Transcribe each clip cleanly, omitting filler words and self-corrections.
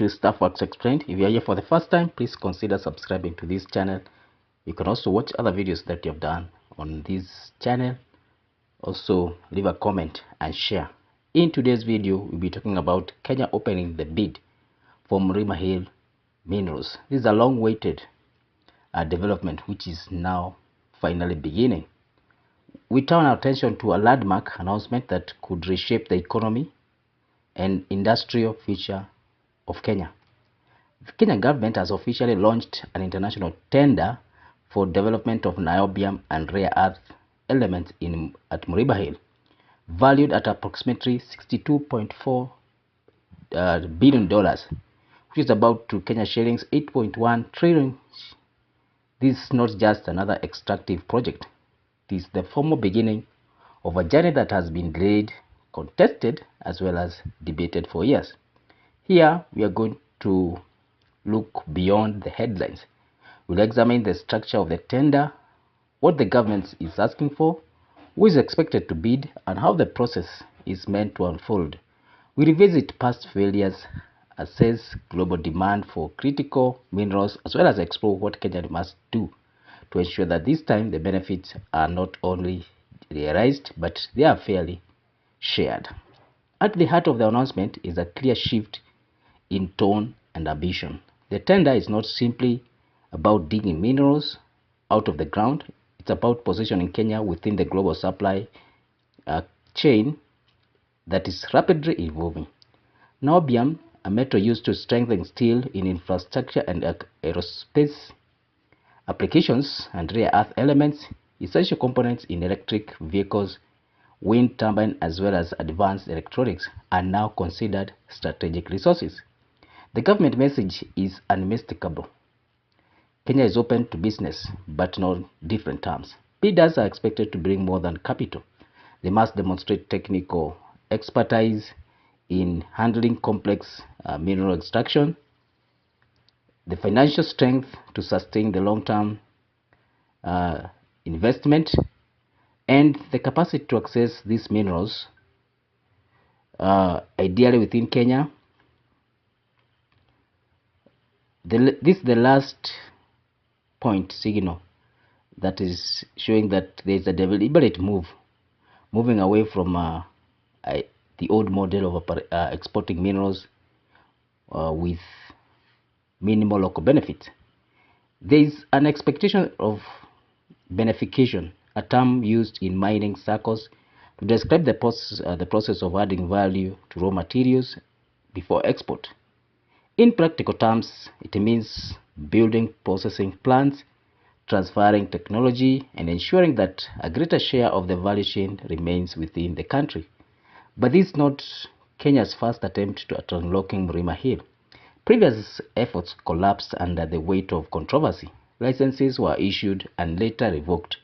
to Stuff Works Explained. If you are here for the first time, please consider subscribing to this channel. You can also watch other videos that you have done on this channel. Also, leave a comment and share. In today's video, we'll be talking about Kenya opening the bid for Mrima Hill minerals. This is a long-awaited development which is now finally beginning. We turn our attention to a landmark announcement that could reshape the economy and industrial future of Kenya. The Kenyan government has officially launched an international tender for development of niobium and rare earth elements at Mrima Hill, valued at approximately $62.4 billion, which is about to Kenya shillings 8.1 trillion. This is not just another extractive project. It is the formal beginning of a journey that has been delayed, contested, as well as debated for years. Here, we are going to look beyond the headlines. We'll examine the structure of the tender, what the government is asking for, who is expected to bid, and how the process is meant to unfold. We revisit past failures, assess global demand for critical minerals, as well as explore what Kenya must do to ensure that this time the benefits are not only realized, but they are fairly shared. At the heart of the announcement is a clear shift in tone and ambition. The tender is not simply about digging minerals out of the ground. It's about positioning Kenya within the global supply chain that is rapidly evolving. Niobium, a metal used to strengthen steel in infrastructure and aerospace applications, and rare earth elements, essential components in electric vehicles, wind turbine, as well as advanced electronics, are now considered strategic resources. The government message is unmistakable. Kenya is open to business, but on different terms. Bidders are expected to bring more than capital. They must demonstrate technical expertise in handling complex mineral extraction, the financial strength to sustain the long-term investment, and the capacity to access these minerals, ideally within Kenya. This is the last point signal that is showing that there is a deliberate moving away from the old model of exporting minerals with minimal local benefits. There is an expectation of benefication, a term used in mining circles to describe the process of adding value to raw materials before export. In practical terms, it means building processing plants, transferring technology, and ensuring that a greater share of the value chain remains within the country. But this is not Kenya's first attempt at unlocking Mrima Hill. Previous efforts collapsed under the weight of controversy. Licenses were issued and later revoked.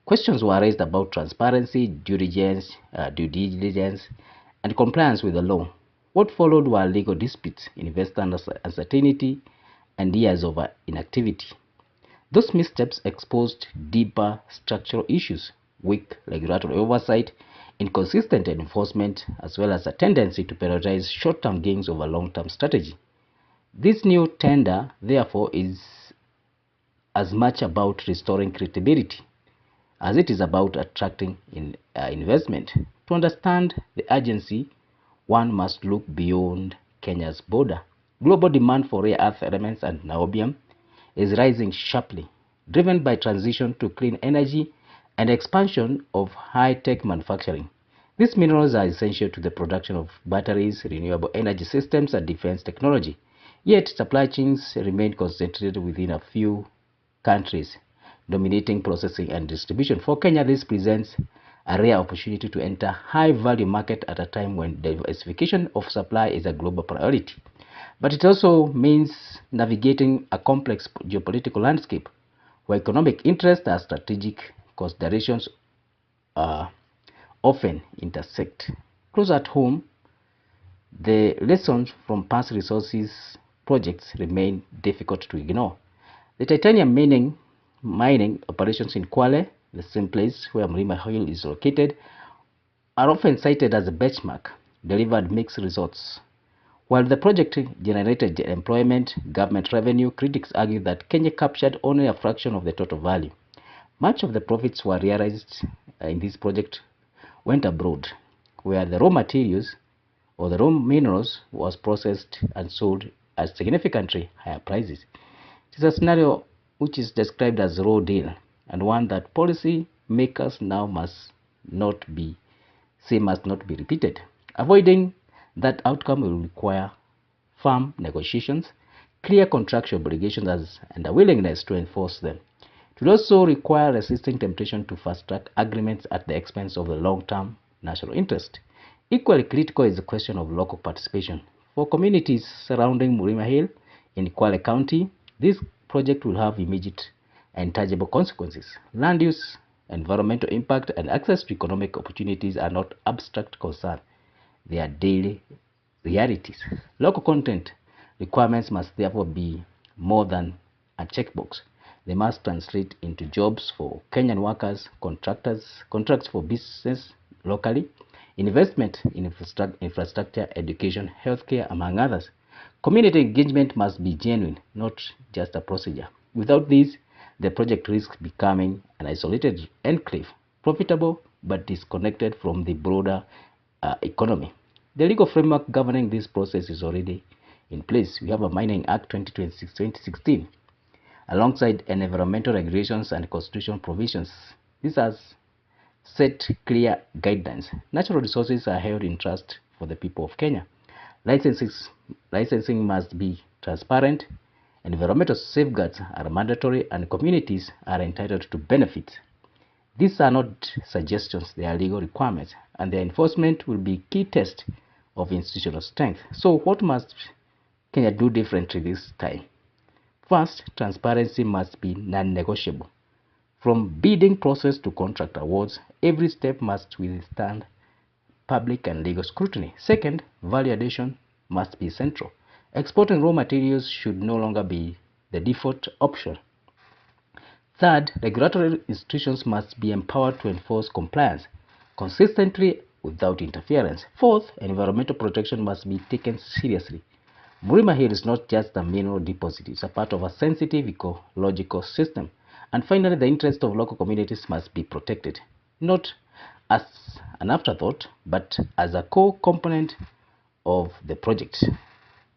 Questions were raised about transparency, due diligence, and compliance with the law. What followed were legal disputes, investor uncertainty, and years of inactivity. Those missteps exposed deeper structural issues, weak regulatory oversight, inconsistent enforcement, as well as a tendency to prioritize short-term gains over long-term strategy. This new tender, therefore, is as much about restoring credibility as it is about attracting investment. To understand the urgency, one must look beyond Kenya's border. Global demand for rare earth elements and niobium is rising sharply, driven by transition to clean energy and expansion of high-tech manufacturing. These minerals are essential to the production of batteries, renewable energy systems, and defense technology. Yet, supply chains remain concentrated within a few countries, dominating processing and distribution. For Kenya, this presents a rare opportunity to enter high-value market at a time when diversification of supply is a global priority. But it also means navigating a complex geopolitical landscape where economic interests and strategic considerations often intersect. Close at home, the lessons from past resources projects remain difficult to ignore. The titanium mining operations in Kwale, the same place where Mrima Hill is located, are often cited as a benchmark, delivered mixed results. While the project generated employment, government revenue, critics argue that Kenya captured only a fraction of the total value. Much of the profits were realized in this project went abroad, where the raw materials or the raw minerals was processed and sold at significantly higher prices. It is a scenario which is described as raw deal, and one that policy makers now must not be repeated. Avoiding that outcome will require firm negotiations, clear contractual obligations, and a willingness to enforce them. It will also require resisting temptation to fast-track agreements at the expense of the long-term national interest. Equally critical is the question of local participation. For communities surrounding Mrima Hill in Kwale County, this project will have immediate and tangible consequences. Land use, environmental impact, and access to economic opportunities are not abstract concerns. They are daily realities. Local content requirements must therefore be more than a checkbox. They must translate into jobs for Kenyan workers, contracts for business locally, investment in infrastructure, education, healthcare, among others. Community engagement must be genuine, not just a procedure. Without this, the project risks becoming an isolated enclave, profitable but disconnected from the broader economy. The legal framework governing this process is already in place. We have a Mining Act 2016, alongside environmental regulations and constitutional provisions. This has set clear guidelines. Natural resources are held in trust for the people of Kenya. Licensing must be transparent, environmental safeguards are mandatory, and communities are entitled to benefits. These are not suggestions, they are legal requirements, and their enforcement will be key test of institutional strength. So what must Kenya do differently this time? First, transparency must be non-negotiable. From bidding process to contract awards, every step must withstand public and legal scrutiny. Second, value addition must be central. Exporting raw materials should no longer be the default option. Third, regulatory institutions must be empowered to enforce compliance consistently without interference. Fourth, environmental protection must be taken seriously. Mrima Hill is not just a mineral deposit, it's a part of a sensitive ecological system. And finally, the interests of local communities must be protected, not as an afterthought, but as a core component of the project.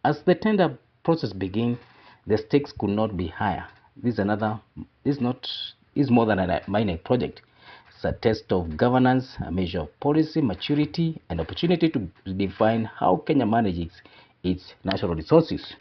As the tender process begins, the stakes could not be higher. This is more than a minor project. It's a test of governance, a measure of policy maturity, and opportunity to define how Kenya manages its natural resources.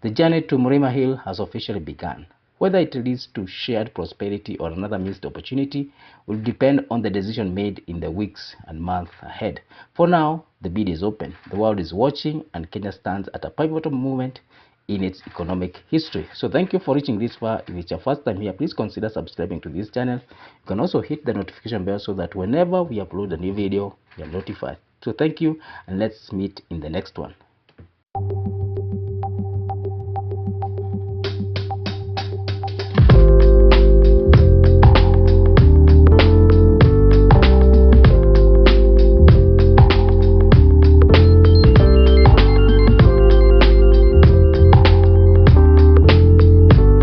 The journey to Mrima Hill has officially begun. Whether it leads to shared prosperity or another missed opportunity will depend on the decision made in the weeks and months ahead. For now, the bid is open. The world is watching, and Kenya stands at a pivotal moment in its economic history. So thank you for reaching this far. If it's your first time here, please consider subscribing to this channel. You can also hit the notification bell so that whenever we upload a new video, you are notified. So thank you, and let's meet in the next one.